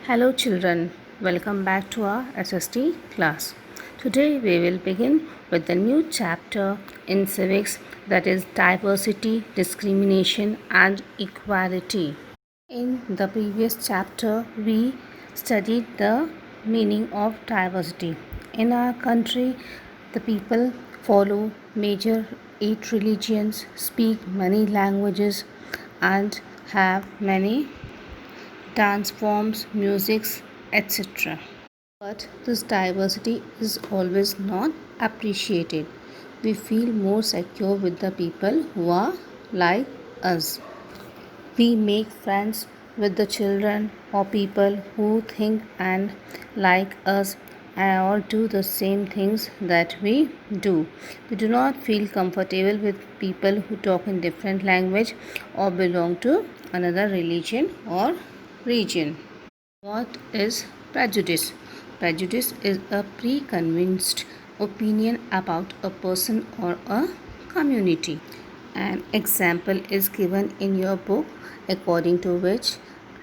Hello children, welcome back to our SST class. Today we will begin with the new chapter in civics, that is diversity, discrimination and equality. In the previous chapter we studied the meaning of diversity. In our country the people follow major 8 religions, speak many languages and have many dance forms, musics, etc. But this diversity is always not appreciated. We feel more secure with the people who are like us. We make friends with the children or people who think and like us or do the same things that we do. We do not feel comfortable with people who talk in different language or belong to another religion or region. What is prejudice? Prejudice is a preconceived opinion about a person or a community. An example is given in your book, according to which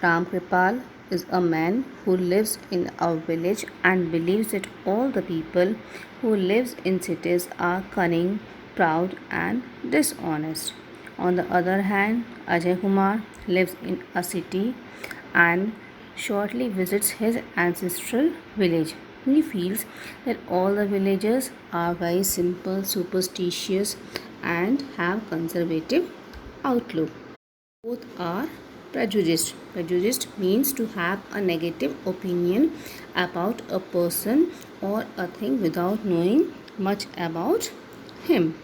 Ram Kripal is a man who lives in a village and believes that all the people who lives in cities are cunning, proud and dishonest. On the other hand, Ajay Kumar lives in a city and shortly visits his ancestral village. He feels that all the villagers are very simple, superstitious, and have conservative outlook. Both are prejudiced. Prejudiced means to have a negative opinion about a person or a thing without knowing much about him.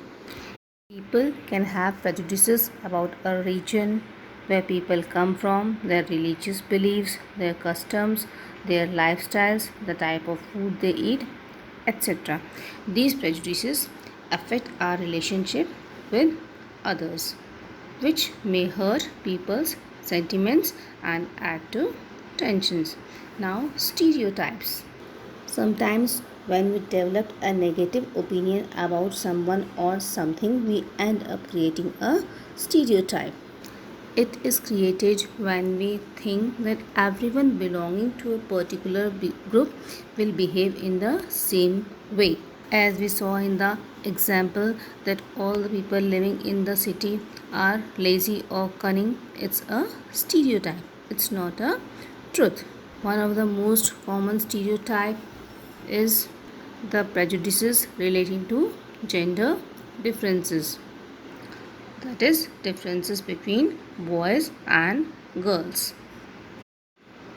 People can have prejudices about a region, where people come from, their religious beliefs, their customs, their lifestyles, the type of food they eat, etc. These prejudices affect our relationship with others, which may hurt people's sentiments and add to tensions. Now, stereotypes. Sometimes, when we develop a negative opinion about someone or something, we end up creating a stereotype. It is created when we think that everyone belonging to a particular group will behave in the same way. As we saw in the example that all the people living in the city are lazy or cunning, it's a stereotype. It's not a truth. One of the most common stereotype is the prejudices relating to gender differences, that is differences between boys and girls.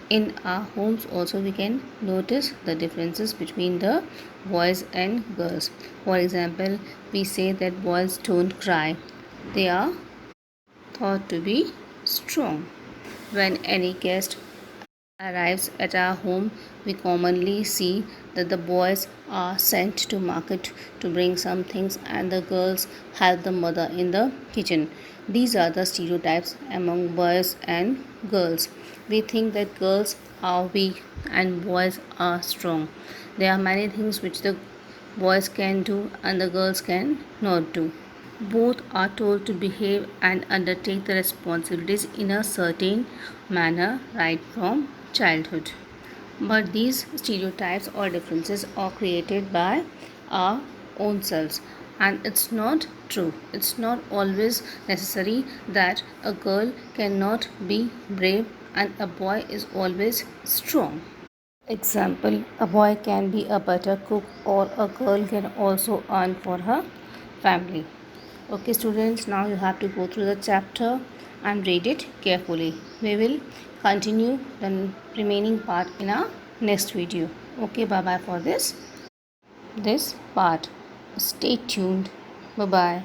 In our homes also we can notice the differences between the boys and girls. For example, we say that boys don't cry, they are thought to be strong. When any guest arrives at our home, we commonly see that the boys are sent to market to bring some things and the girls help the mother in the kitchen. These are the stereotypes among boys and girls. We think that girls are weak and boys are strong. There are many things which the boys can do and the girls can not do. Both are told to behave and undertake the responsibilities in a certain manner right from childhood. But these stereotypes or differences are created by our own selves, and it's not true. It's not always necessary that a girl cannot be brave and a boy is always strong. Example, a boy can be a better cook or a girl can also earn for her family. Okay students, now you have to go through the chapter and read it carefully. We will continue the remaining part in our next video. Okay, bye bye for this part. Stay tuned. Bye bye.